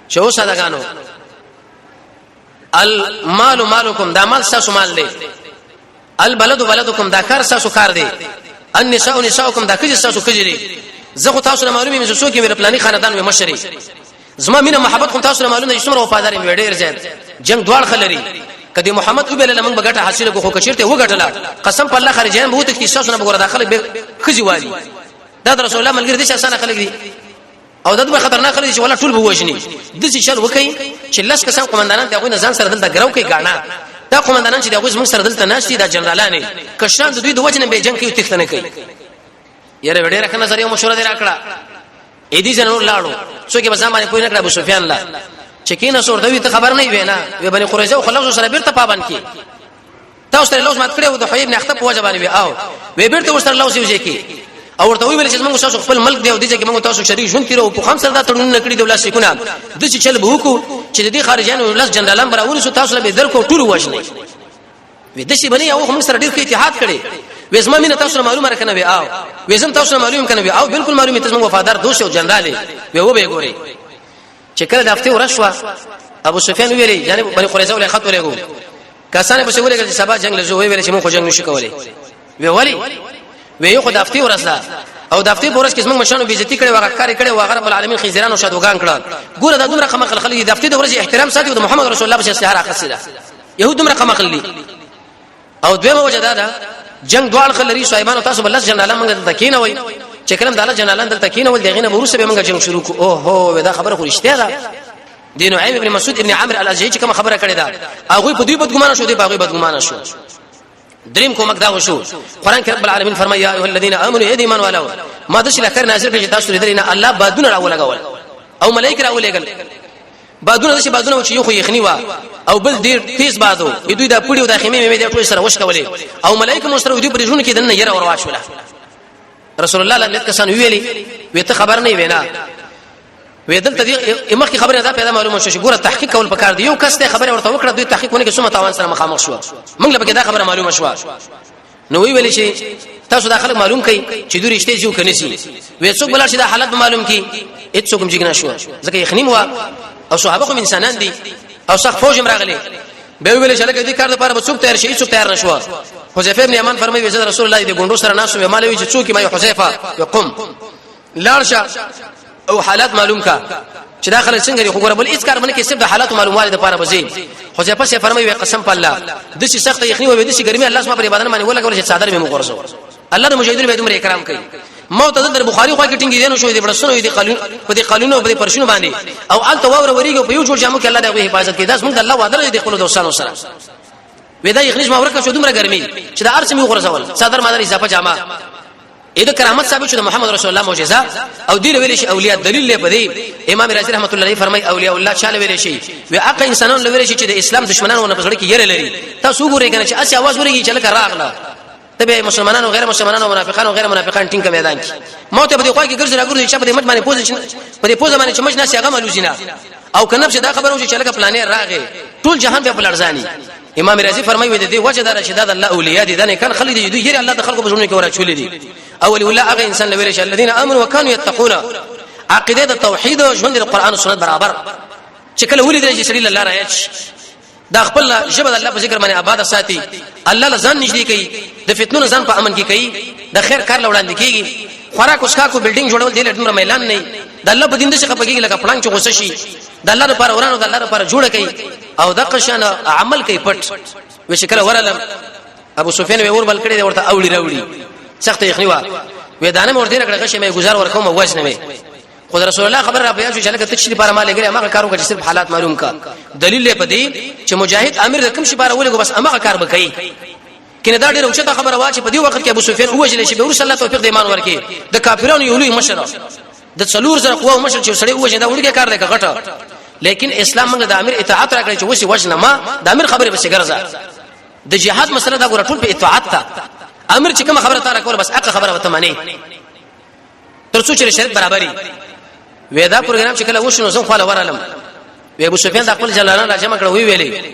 چې اوس اداګانو المال مالکم دا مال تاسو مال دی البلد بلدکم دا کار تاسو کار دی النساء نساؤکم دا کجې تاسو کجې دی زه تاسو معلومه مې څوک مې پلاني خاندان مې مشري زما مینه محبت کوم تاسو معلومه چې څومره وفادار مې ډېر زیات جنگ دوال خلري کدی محمد او بل لمن بغټه حاصله کو کچرته وګټلا قسم په الله خارجان به ته تاسو نه بغور داخله به خزي والي دا رسول الله ملګری دي چې اسانه خلک دي او دغه خطرناک خلک چې ولا ټول به وژني د څه چل وکي چې لاس کسان قومندانان دغه نه ځان سره دلته ګرو کوي غاڼه دا قومندانان چې دغه موږ سره دلته ناشتي دا جنرالانه کشان د دوی د وجنه به جنگ کوي تختنه کوي یاره وړه راکنه سره یو مشوره دی راکړه اې دې جنور لاړو څوک به ځمانه پوی نه کړ ابو سفیان لا چکینه سور دوی ته خبر نه وینا وی بني قریظه خلاص سره بیرته پابند کی تاسو ته لوز مات کړو د حبیب نه اخته په وجبانی وی او وی بیرته وستر لوز یوځي کی او ورته ویل چې موږ تاسو خپل ملک دی او دې چې موږ تاسو شریک ژوند کړو په خام سره دا تړون نکړي دولت شکونه د چې چل به وکړو چې دې خارجانو لاس جنرالان براول سو تاسو به در کو ټول وښني وی د شي بني او موږ سره ډیر کې اتحاد کړي وې زما مینه تاسو معلومه راکنه وی او وې زم تاسو معلوم کنه وی او بالکل معلومه تاسو وفادار دوست او جنرال وی و به ګوري چې کله د هفته ورشوا ابو سفیان ویلي یعنی بني قریظه ولې خط ورغو کسانه به څه ولې چې سبا جنگ لزو ویل چې موږ جنگ نشو کولای وی ولی وی یو خدای هفته ورسلا او د هفته پورس کې موږ مشانو بیزتی کړي واغ کاری کړي واغ رب العالمین خیزران او شادوغان کړه ګوره د دومره خمق خلک د هفته د ورځې احترام ساتي او د محمد رسول الله په سهار اخصله يهود دومره خمق خلک او دویمه وجدا ده جنگ دوال خلري صاحبانو تاسو بل جنرالان موږ ته کینه وای چې کلم د الله جنرالان دلته کینه ول دغه نه وروسه به موږ جنگ شروع کو او هو دا خبره خو رښتیا ده دین عیم ابن مسعود ابن عامر الازهی چې کوم خبره کړې ده هغه په دوی بدګمانه شو دی هغه بدګمانه شو دریم کومک دا وشو قران کې رب العالمین فرمایا یا ایه الذین آمنوا ایمان ولو ما دش لکر نازل کړي تاسو لري نه الله بادونه راو لګول او ملائکه راو لګل بادونه دشي بادونه چې یو خو یخنی وا او بل ډیر تیز بادو دوی دا پړیو د خیمه مې د ټول سره وښ کولې او ملائکه مستر دوی پر ژوند کې دنه یره ور واښوله رسول الله صلی الله علیه وسلم ویلي وی ته خبر نه وینا وی دلته امه کی خبره دا پیدا معلومه شو ګوره تحقیق کول پکار دی یو کس ته خبره ورته وکړه دوی تحقیقونه کې څومره تاوان سره مخامخ شو موږ لپاره دا خبره معلومه شو نو ویل شي تاسو داخله معلوم کړئ چې دوی رښتې جو کني سي وې څوک بلل شي دا حالت معلوم کی هیڅ څوک جګ نه شو ځکه یخنیم وا او صحابه کوم انسانان دي او صح فوج راغلي به ویل چې لکه دې کار لپاره څوک تیار شي څوک تیار نشو حذیفه ابن یمان فرمایي چې رسول الله دې ګوندو سره ناسو مالوي چې څوک ما حذیفه يقوم لارشه او حالات معلوم کا چې داخله څنګه خو ګور بل هیڅ کار باندې کې صرف د حالات معلومات لپاره بزي حذیفه سے فرمایي قسم په الله د شي سخت یخنی او د شي ګرمي الله سبحانه پر عبادت باندې ولګول چې صادر مې مغرزو الله د مجاهدینو به دومره اکرام کوي موت د بخاری خو کې ټینګ دي نو شو دي بڑسنو دي قانون په دې قانونو په پرشنو باندې او الته واور وریږي په یو جوړ جامو کې الله د حفاظت کوي داس موږ د الله وعده دې خپل دوستانو سره ودا یخنیش ما ورکه شو دومره ګرمي چې د ارسمي غرزول صدر مادر اضافه جامه اې د کرامت ثابت شو د محمد رسول الله معجزه او دی ویل شي اولیاء دلیل له پدې امام رازی رحمت الله علیه فرمای اولیاء الله چاله ویل شي وی اقا انسانانو ویل شي چې د اسلام دشمنانو نه پسړه کې یره لري تاسو ګورئ کنه چې اسی आवाज ورګي چې لکه راغله تبه مسلمانانو غیر مسلمانانو منافقانو غیر منافقان ټینګ میدان کې موت په دې خو کې ګرځي راګوري چې په دې مټ باندې پوزیشن په دې پوزه باندې چې مش ناس هغه ملوزینا او کنه چې دا خبره و چې لکه پلانې راغې ټول جهان به بلړځاني امام رازی فرمایي د دې وجه دا رشداد الله اولیاء دي نه کان خلک دي یې الله د خلکو په ژوند کې ورچولې دي اول ولا هغه انسان لوي چې الذين امنوا وكانوا يتقون عقیده د توحید او ژوند د قران او سنت برابر چې کله ولید چې سړي الله راځي دا خپل جبه الله په ذکر باندې آباد ساتي الله لزان نږدې کوي د فتنو ځان په امن کې کوي د خیر کار لوړاندې کیږي خوراک اوسکا کو بلډینګ جوړول دی لټمره میلان نه د الله په دین د څخه پکې لکه پلان چې غوسه شي د الله لپاره ورانو د الله لپاره جوړ کوي او د قشان عمل کوي پټ وشکل ورلم ابو سفیان وی اور بل کړي ورته اوړي راوړي سخت یخنی وا وې دانه ورته راکړه چې مې گزار ورکوم واش نه وي خدای رسول الله خبر را بیان شو چې لکه تشریف لپاره مال لګره هغه کارو کې صرف حالات معلوم کا دلیل په دې چې مجاهد امیر د کوم شي بار ولګو بس هغه کار وکړي کله دا ډیره اوچته خبره وا چې په دې وخت کې ابو سفیان وجل شي به رسول الله توفیق د ایمان ورکي د کافرانو یو لوی مشر د څلور زره قوا مشر چې سړی وجه دا وړي کار دی غټه لیکن اسلام موږ د امیر اطاعت راکړي چې وسی وجنه ما د امیر خبره به ګرځا د جهاد مسله دا ګور ټول په اطاعت تا امیر چې کوم خبره تا راکول بس اقا خبره وته معنی ترڅو چې شریعت برابرۍ وېدا پروګرام چې کله وښنو زم خاله ورالم وی ابو سفیان د خپل جلالان راجمع کړو وی ویلې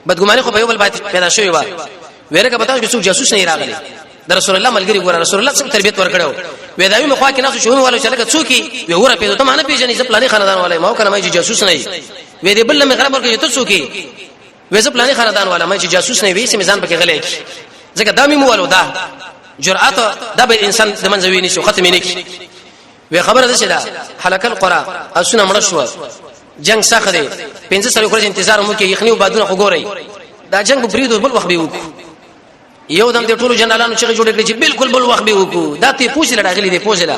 بدګماني خو په یو بل باندې پیدا شوی و ویره که پتاو چې څوک جاسوس نه راغلی د رسول الله ملګری ګور رسول الله څخه تربيت ورکړو وې دایو مخوا کې ناسو شومه والو چې لکه څوکي وی وره پیدا ته معنی پیژنې چې پلاني خاندان والے ما کنه مې جاسوس نه وي دې بل مې غرب ورکړي ته څوکي وې ز پلاني خاندان والا مې جاسوس نه وي چې میزان پکې غلې ځکه دا مې مو والو دا جرأت د بل انسان د منځوي نشو ختم نه کی وی خبره ده چې دا حلقه القرى اسونه مړ شو جنگ سخت دی 15 ورځې انتظار مو کې یخنی وبادونه خو ګوري دا جنگ بریدو بل وخت به وکړو یو دم دې ټولو جنرالانو چې جوړ کړی چې بالکل بل وخت به وکړو دا ته پوښتنه راغلي دی پوښتنه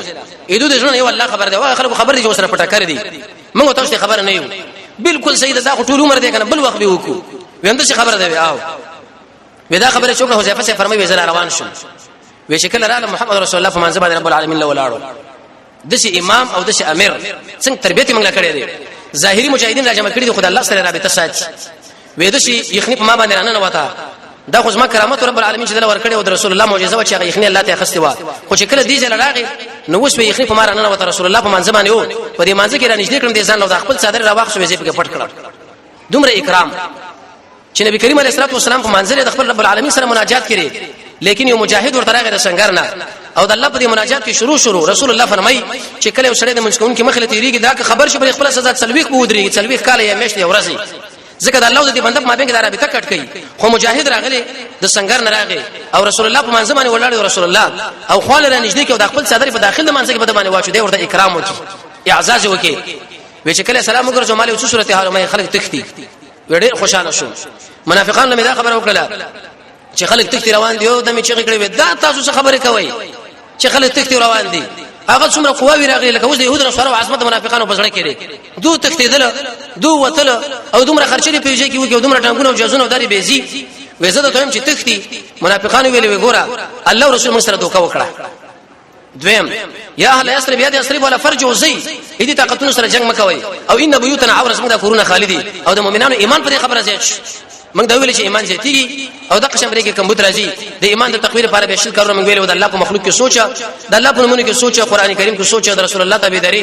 ایدو دې ژوند یو الله خبر دی واه خلکو خبر دی چې سره پټه کړی دی موږ تاسو ته خبر نه یو بالکل صحیح دا ټول عمر دی کنه بل وخت به وکړو وینده څه خبر دی او ودا خبره شو که حذیفه سے فرمایي وزر روان شو وی شکل را محمد رسول الله فمان زبر رب العالمین له ولاړو دشي امام او دشي امیر څنګه تربیت موږ کړی دی ظاهری مجاهدین راجمع کړي دي خدای الله سره رابطه ساتي وې دشي یخنی په ما باندې نه وتا دا خو زما کرامت رب العالمین چې دل ور کړی او رسول الله معجزه و چې یخنی الله ته خسته و خو چې کله دی ځل راغی نو اوس به یخنی په ما نه وتا رسول الله په منځ باندې و په دې منځ کې را نږدې کړم دې ځان له خپل صدر را واخ شو وځي په پټ کړم دومره اکرام چې نبی کریم علیه الصلاه والسلام په منځ د خپل رب العالمین سره مناجات کړي لیکن یو مجاهد ورته راغی د څنګه نه او د الله په دې مناجات کې شروع رسول الله فرمایي چې کله یو سړی د منځکون کې مخله تیریږي دا خبر شي پر خپل سزا تلويخ به ودرېږي تلويخ کال یا مېشت یا ورځي ځکه د الله د دې بنده په مابین کې د رابطه کټ کوي خو مجاهد راغلی د څنګه نه راغی او رسول الله په منځ باندې ولاړ رسول الله او خپل را نږدې کې او د خپل صدر په داخل د منځ کې په باندې واچو دی ورته اکرام وکي اعزاز وکي وی چې کله سلام وګرځو مالي او صورت حال مې خلک تختی ډېر خوشاله شو منافقان له دا خبره وکړه چې خلک تختی روان دي او د می چې کړي دا تاسو څه خبره کوي چې خلک تختی روان دي هغه څومره قواوی راغلي لکه اوس د يهودو سره او عظمت منافقانو په ځړه کړي دوه تختیدل دوه وتل او دومره خرچلي پیږي کې وکي دومره ټانګونه او جازونه داري بيزي وېزه ته هم چې تختی منافقانو ویلي وګوره الله رسول موږ سره دوکا وکړه دویم یا اهل یسرب یاد یسرب ولا فرج وزي دې طاقتونو سره جنگ مکوي او ان بيوتنا عورس موږ د کورونه خالدي او د مؤمنانو ایمان په خبره زیات موږ دا ویل چې ایمان زیاتیږي او د قسم برېګه کمبود راځي د ایمان د تقویر لپاره به شل کارونه موږ ویل د الله په مخلوق کې سوچا د الله په نومونو کې سوچا قران کریم کې سوچا د رسول الله تابع درې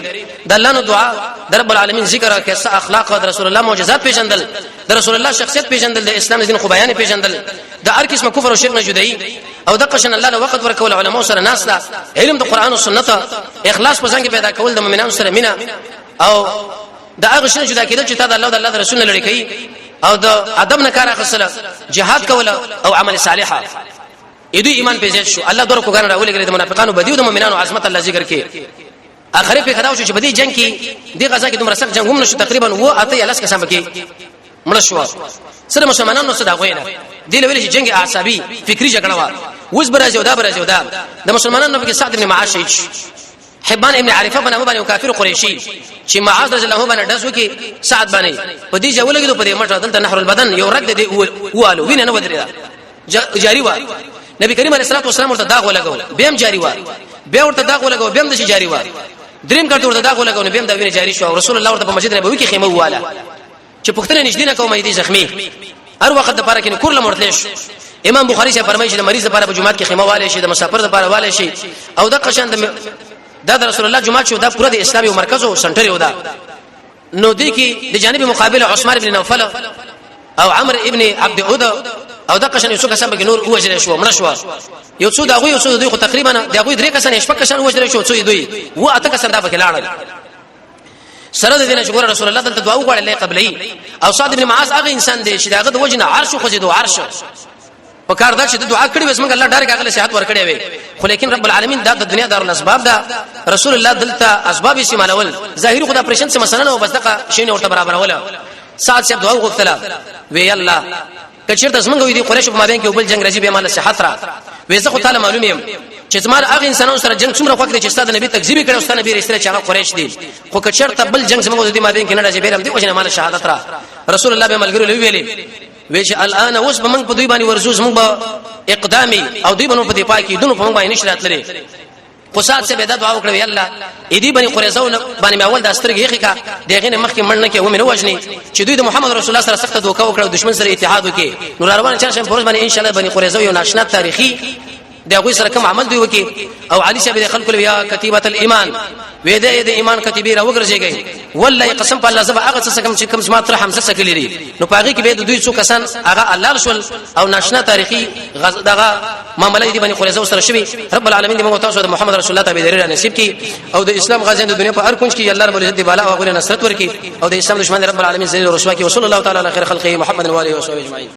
د الله نو دعا د رب العالمین ذکر کیسه اخلاق د رسول الله معجزات پیژندل د رسول الله شخصیت پیژندل د اسلام دین خو بیان پیژندل د هر قسم کفر او شرک نه جدایي او د قشن الله له وخت ورکول علماء سره ناس دا علم د قران او سنت اخلاص په څنګه پیدا کول د مؤمنانو سره مینا او د هغه شنه جدا کېدل چې تا د الله د الله رسول لري کوي او د ادب نه کار اخیستل جهاد کول او عمل صالحه اې دوی ایمان پیژل شو الله دغه کوګان راولې کړي د منافقانو بدیو د مؤمنانو عظمت الله ذکر کوي اخري په خداو چې بدی جنگ کې د غزا کې دومره سخت جنگ هم نشو تقریبا و اته لس کسان کې مړ شو سره مسلمانانو سره غوینه دی له ویل چې جنگ اعصابي فکری جګړه و اوس برازي او دا برازي او دا د مسلمانانو په سعد بن معاذ حبان ابن عارفه بن ابو بن کافر قریشی چې معاذ رضی الله عنه داسو کې سعد باندې په دې ځول کې په دې مټه دلته نحر البدن یو رد دی والو وینه نه ودرېدا جاری و نبی کریم علیه الصلاه والسلام ورته داغ ولګو بهم جاری و به ورته داغ ولګو بهم د شي جاری و دریم کړه ورته داغ ولګو بهم د وینه جاری شو رسول الله ورته په مسجد نبوي کې خیمه واله چې پښتنه نشدي نه کومه دي زخمی هر وخت د پاره کې کور لمرتلش امام بخاری سے فرمایي چې مریض لپاره په جمعات کې خیمه واله شي د مسافر لپاره واله شي او د قشند دا رسول الله جمعه شو دا پوره د اسلامي مرکز او سنټر یو دا نو دي کې د جانب مقابل عثمان ابن نوفل او عمرو ابن عبد عود او د قشن یوسف کسان به نور وجره شو مړ شو یو څو دا غوي یو څو دوی خو تقریبا دا غوي درې کسان شپږ کسان وجره شو څو دوی و اته کسان دا پکې لاړل سره د دینه شکر رسول الله دلته دعا وغوړل قبلې او صاد ابن معاذ هغه انسان دی چې داغه د وجنه عرش خو زیدو عرش په کار دا چې دعا کړې وس موږ الله ډارګه هغه صحت ورکړې وي خو لیکن رب العالمین دا د دنیا دار الاسباب دا رسول الله دلته اسباب یې استعمالول ظاهری خدا پرشن څه مثلا نو بس دغه شینه ورته برابر ولا سات شه دعا وغوښتله وی الله کچیر زمونږ وی دي قریش په مابین کې بل جنگ راځي به مال صحت را وې زه خو تعالی معلوم یم چې زمار هغه انسانانو سره جنگ څومره وخت چې استاد نبی تکذیب کړي استاد نبی رسول چې هغه قریش دي خو کچیر ته بل جنگ زمونږ د مابین کې نه راځي به هم دي وجنه مال شهادت را رسول الله به ملګری ویلي ویش الان اوس به موږ په دوی باندې ورزوز موږ اقدامي او دوی باندې په دی پای کې دونو په موږ باندې نشرات لري قصاد سے بيد دعا وکړه الله اې دې بني قريظه باندې ماول د استرګې ښه دغه نه مخکې مړ نه کې ومنه وجني چې دوی د محمد رسول الله سره سخت دوکه وکړه دشمن سره اتحاد وکړي نو روان چرشم پروز باندې ان شاء الله بني قريظه یو ناشنا تاریخي دغه سره کوم عمل دی وکي او علي صاحب د خلق یا کتیبه الايمان وې د ایمان کتیبه را وګرځيږي والله قسم په الله زبا هغه څه کوم ما تر حمزه څخه لري نو پاږي کې به دوی څو کسان هغه الله رسول او ناشنا تاریخي دغه معاملې دی باندې قريظه سره شوی رب العالمین دې موږ تاسو د محمد رسول الله تابع لري نصیب کی او د اسلام غازیان د دنیا په هر کونج کې الله رب العزت بالا او غوړه نصرت ورکي او د اسلام دشمن رب العالمین ذلیل او رسوا کی وصلی الله تعالی علی خیر خلقه محمد و علیه و صحبه اجمعین